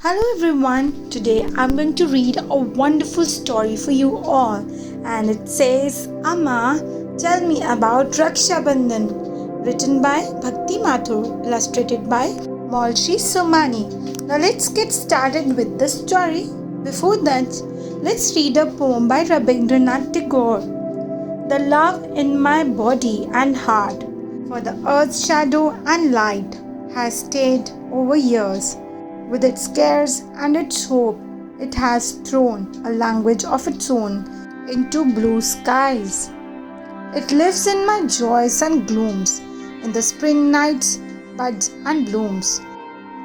Hello everyone, today I'm going to read a wonderful story for you all, and it says Amma, tell me about Rakshabandhan, written by Bhakti Mathur, illustrated by Malshi Somani. Now let's get started with the story. Before that, let's read a poem by Rabindranath Tagore. The love in my body and heart for the earth's shadow and light has stayed over years. With its cares and its hope, it has thrown a language of its own into blue skies. It lives in my joys and glooms, in the spring nights, buds and blooms,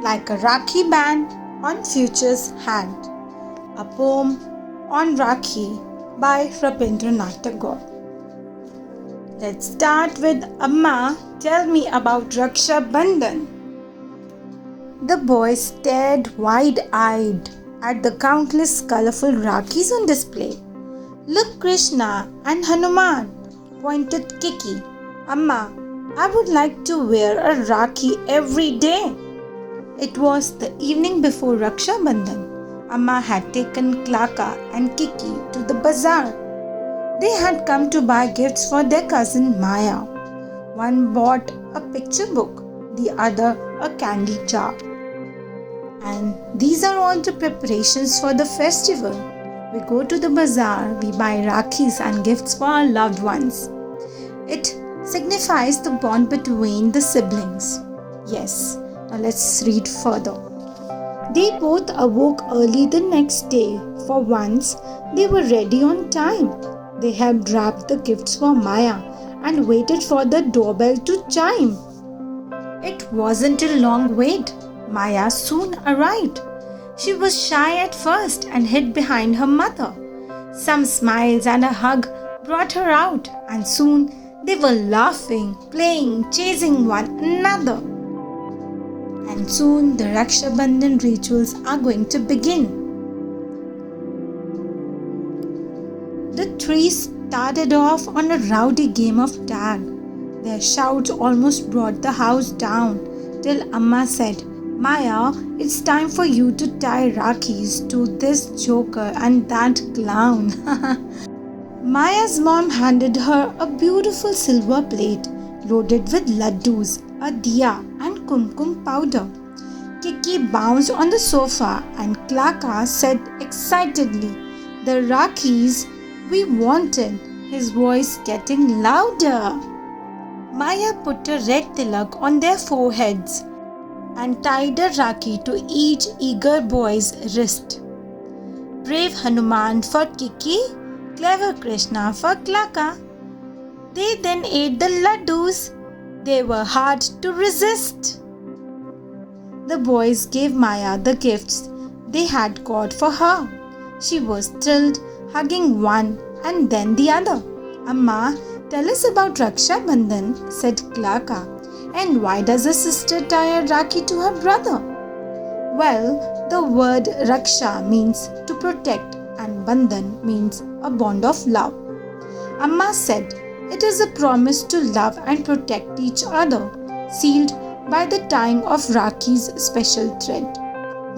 like a Rakhi band on future's hand. A poem on Rakhi by Rabindranath Tagore. Let's start with Amma, tell me about Rakshabandhan. The boy stared wide-eyed at the countless colorful Rakhis on display. Look, Krishna and Hanuman, pointed Kiki. Amma, I would like to wear a Rakhi every day. It was the evening before Rakshabandhan. Amma had taken Klaka and Kiki to the bazaar. They had come to buy gifts for their cousin Maya. One bought a picture book, the other a candy jar. And these are all the preparations for the festival. We go to the bazaar, we buy Rakhis and gifts for our loved ones. It signifies the bond between the siblings. Yes, now let's read further. They both awoke early the next day. For once, they were ready on time. They had wrapped the gifts for Maya and waited for the doorbell to chime. It wasn't a long wait. Maya soon arrived. She was shy at first and hid behind her mother. Some smiles and a hug brought her out, and soon they were laughing, playing, chasing one another. And soon the Rakshabandhan rituals are going to begin. The three started off on a rowdy game of tag. Their shouts almost brought the house down, till Amma said, Maya, it's time for you to tie Rakhis to this joker and that clown. Maya's mom handed her a beautiful silver plate loaded with laddus, a diya and kumkum powder. Kiki bounced on the sofa and Klaka said excitedly, the Rakhis we wanted, his voice getting louder. Maya put a red tilak on their foreheads and tied a Rakhi to each eager boy's wrist. Brave Hanuman for Kiki, clever Krishna for Klaka. They then ate the laddus. They were hard to resist. The boys gave Maya the gifts they had got for her. She was thrilled, hugging one and then the other. Amma, tell us about Rakshabandhan, said Klaka. And why does a sister tie a Rakhi to her brother? Well, the word Raksha means to protect and Bandhan means a bond of love. Amma said, it is a promise to love and protect each other, sealed by the tying of Rakhi's special thread.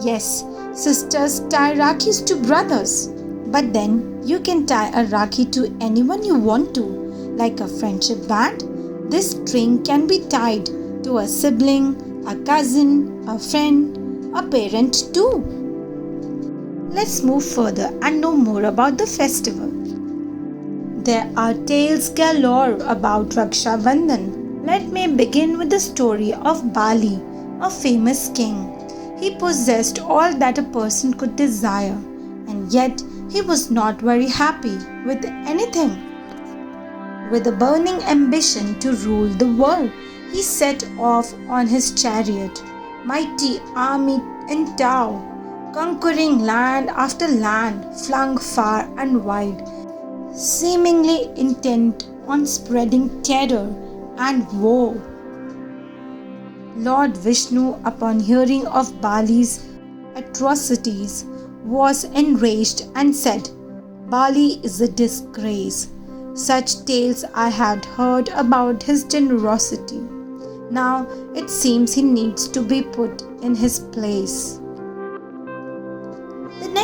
Yes, sisters tie Rakhis to brothers, but then you can tie a Rakhi to anyone you want to, like a friendship band. This string can be tied to a sibling, a cousin, a friend, a parent too. Let's move further and know more about the festival. There are tales galore about Rakshabandhan. Let me begin with the story of Bali, a famous king. He possessed all that a person could desire, and yet he was not very happy with anything. With a burning ambition to rule the world, he set off on his chariot, mighty army in tow, conquering land after land flung far and wide, seemingly intent on spreading terror and woe. Lord Vishnu, upon hearing of Bali's atrocities, was enraged and said, Bali is a disgrace. Such tales I had heard about his generosity. Now it seems he needs to be put in his place.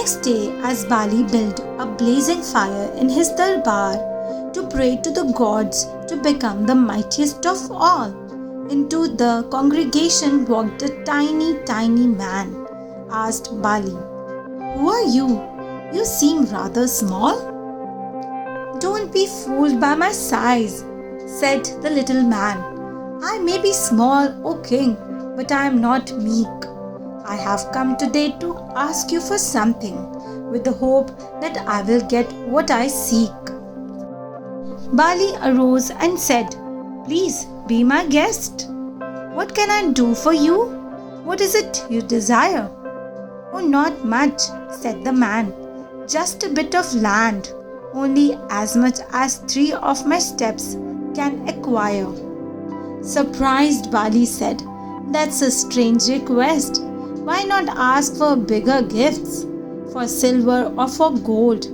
next day, as Bali built a blazing fire in his darbar to pray to the gods to become the mightiest of all, into the congregation walked a tiny man. Asked Bali, "Who are you? You seem rather small." "Don't be fooled by my size," said the little man. "I may be small, O king, but I am not meek. I have come today to ask you for something, with the hope that I will get what I seek." Bali arose and said, "Please be my guest. What can I do for you? What is it you desire?" "Oh, not much," said the man. "Just a bit of land, only as much as 3 of my steps can acquire." Surprised, Bali said, "That's a strange request. Why not ask for bigger gifts? For silver or for gold?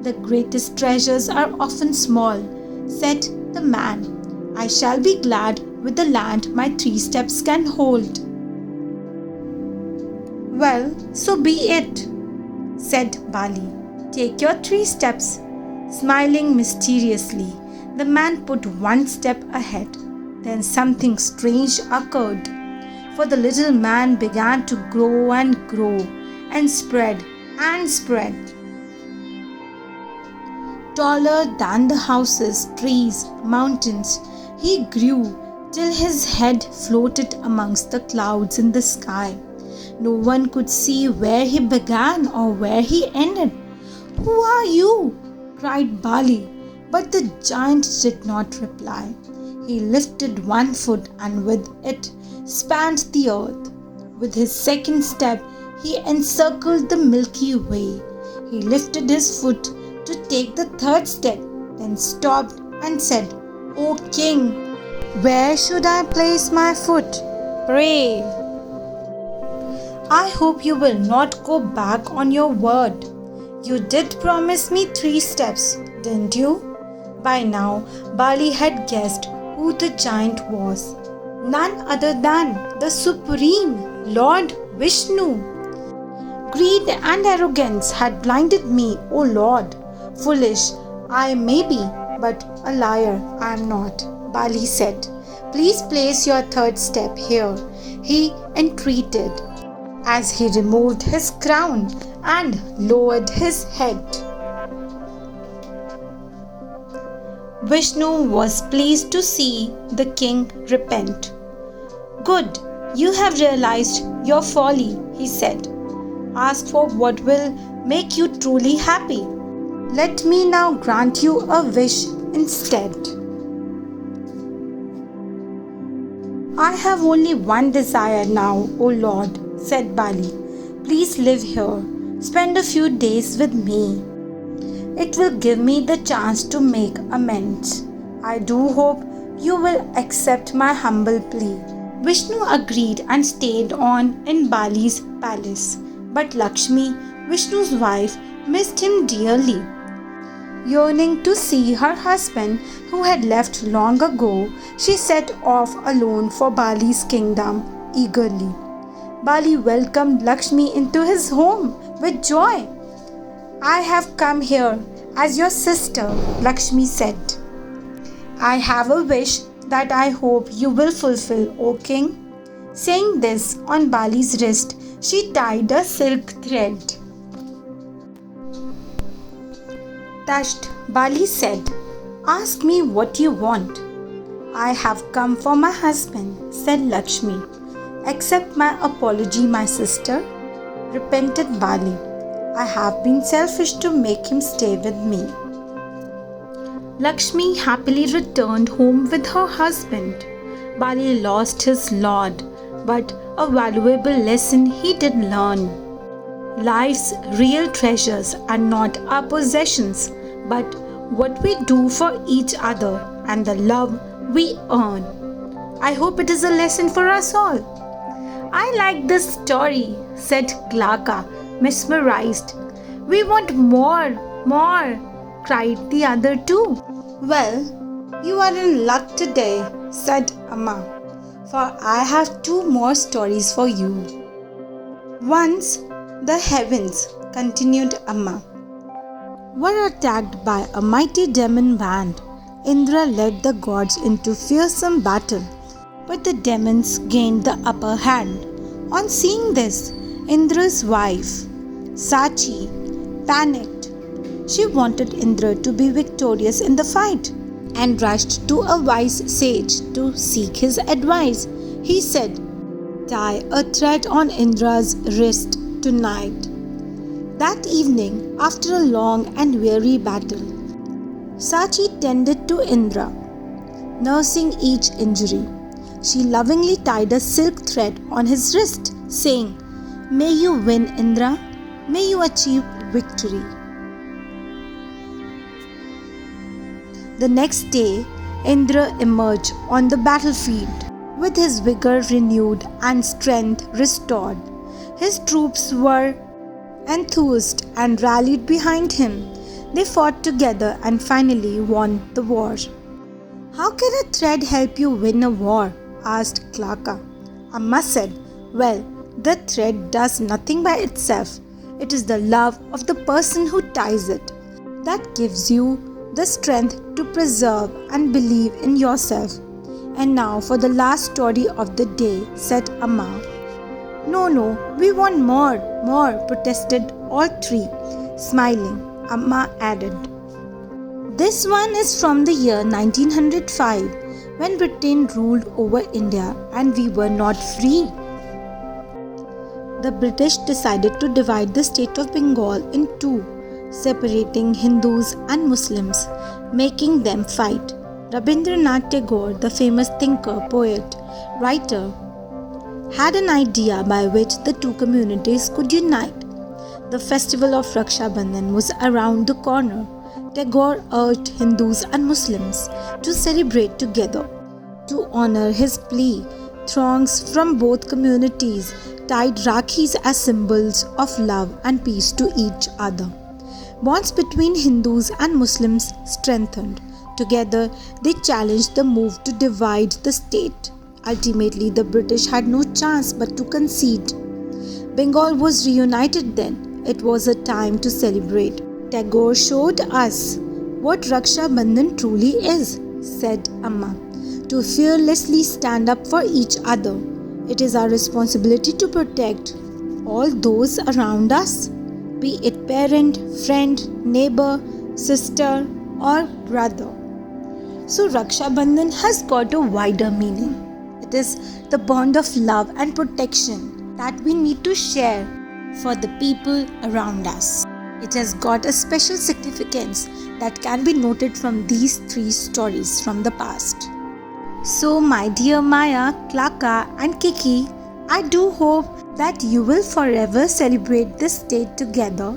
The greatest treasures are often small," said the man. "I shall be glad with the land my 3 steps can hold." "Well, so be it," said Bali. "Take your 3 steps." Smiling mysteriously, the man put 1 step ahead. Then something strange occurred, for the little man began to grow and spread and spread. Taller than the houses, trees, mountains, he grew till his head floated amongst the clouds in the sky. No one could see where he began or where he ended. "Who are you?" cried Bali, but the giant did not reply. He lifted 1 foot and with it spanned the earth. With his 2nd step, he encircled the Milky Way. He lifted his foot to take the 3rd step, then stopped and said, "O king, where should I place my foot? Pray." "I hope you will not go back on your word. You did promise me 3 steps, didn't you?" By now, Bali had guessed who the giant was. None other than the Supreme Lord Vishnu. "Greed and arrogance had blinded me, O Lord. Foolish I may be, but a liar I am not," Bali said. "Please place your 3rd step here," he entreated, as he removed his crown and lowered his head. Vishnu was pleased to see the king repent. "Good, you have realized your folly," he said. "Ask for what will make you truly happy. Let me now grant you a wish instead." "I have only 1 desire now, O Lord," said Bali. "Please live here. Spend a few days with me. It will give me the chance to make amends. I do hope you will accept my humble plea." Vishnu agreed and stayed on in Bali's palace. But Lakshmi, Vishnu's wife, missed him dearly. Yearning to see her husband, who had left long ago, she set off alone for Bali's kingdom eagerly. Bali welcomed Lakshmi into his home with joy. "I have come here as your sister," Lakshmi said. "I have a wish that I hope you will fulfill, O king." Saying this, on Bali's wrist she tied a silk thread. Touched, Bali said, "Ask me what you want." "I have come for my husband," said Lakshmi. "Accept my apology, my sister," repented Bali. "I have been selfish to make him stay with me." Lakshmi happily returned home with her husband. Bali lost his lord, but a valuable lesson he did learn. Life's real treasures are not our possessions, but what we do for each other and the love we earn. I hope it is a lesson for us all. "I like this story," said Glaka, mesmerized. "We want more," cried the other 2. "Well, you are in luck today," said Amma, "for I have 2 more stories for you." Once the heavens continued Amma, were attacked by a mighty demon band. Indra led the gods into fearsome battle, but the demons gained the upper hand. On seeing this, Indra's wife, Sachi, panicked. She wanted Indra to be victorious in the fight and rushed to a wise sage to seek his advice. He said, "Tie a thread on Indra's wrist tonight." That evening, after a long and weary battle, Sachi tended to Indra, nursing each injury. She lovingly tied a silk thread on his wrist, saying, "May you win, Indra. May you achieve victory." The next day, Indra emerged on the battlefield with his vigor renewed and strength restored. His troops were enthused and rallied behind him. They fought together and finally won the war. "How can a thread help you win a war?" asked Klaka. Amma said, "Well, the thread does nothing by itself. It is the love of the person who ties it that gives you the strength to preserve and believe in yourself." "And now for the last story of the day," said Amma. No, we want more, protested all three. Smiling, Amma added, "This one is from the year 1905, when Britain ruled over India and we were not free. The British decided to divide the state of Bengal in two, separating Hindus and Muslims, making them fight. Rabindranath Tagore, the famous thinker, poet, writer, had an idea by which the two communities could unite. The festival of Rakshabandhan was around the corner. Tagore urged Hindus and Muslims to celebrate together. To honor his plea, throngs from both communities tied Rakhis as symbols of love and peace to each other. Bonds between Hindus and Muslims strengthened. Together, they challenged the move to divide the state. Ultimately, the British had no chance but to concede. Bengal was reunited then. It was a time to celebrate. "Tagore showed us what Rakshabandhan truly is," said Amma, "to fearlessly stand up for each other. It is our responsibility to protect all those around us, be it parent, friend, neighbor, sister, or brother." So Rakshabandhan has got a wider meaning. It is the bond of love and protection that we need to share for the people around us. It has got a special significance that can be noted from these three stories from the past. So my dear Maya, Klaka and Kiki, I do hope that you will forever celebrate this day together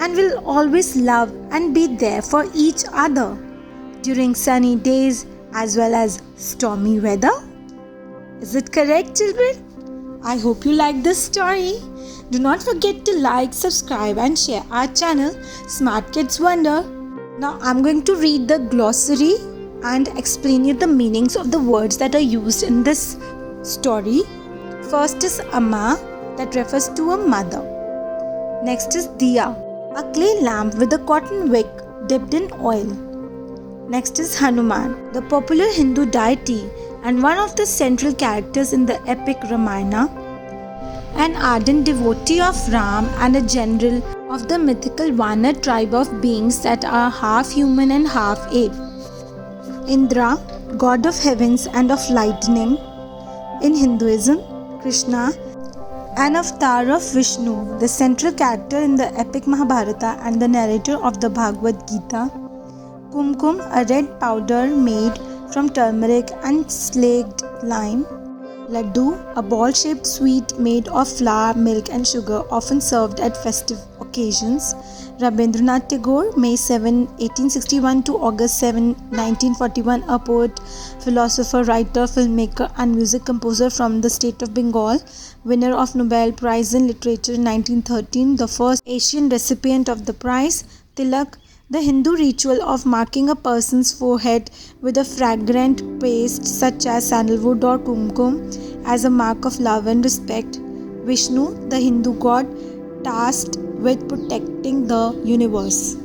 and will always love and be there for each other during sunny days as well as stormy weather. Is it correct, children? I hope you like this story. Do not forget to like, subscribe and share our channel Smart Kids Wonder. Now I'm going to read the glossary and explain you the meanings of the words that are used in this story. First is Amma, that refers to a mother. Next is Diya, a clay lamp with a cotton wick dipped in oil. Next is Hanuman, the popular Hindu deity and one of the central characters in the epic Ramayana, an ardent devotee of Ram and a general of the mythical Vanar tribe of beings that are half human and half ape. Indra, god of heavens and of lightning. In Hinduism, Krishna, an avatar of Vishnu, the central character in the epic Mahabharata and the narrator of the Bhagavad Gita. Kumkum, a red powder made from turmeric and slaked lime. Laddu, a ball-shaped sweet made of flour, milk and sugar, often served at festive occasions. Rabindranath Tagore, May 7, 1861 to August 7, 1941, a poet, philosopher, writer, filmmaker and music composer from the state of Bengal, winner of Nobel Prize in Literature in 1913, the first Asian recipient of the prize. Tilak, the Hindu ritual of marking a person's forehead with a fragrant paste such as sandalwood or kumkum as a mark of love and respect. Vishnu, the Hindu god tasked with protecting the universe.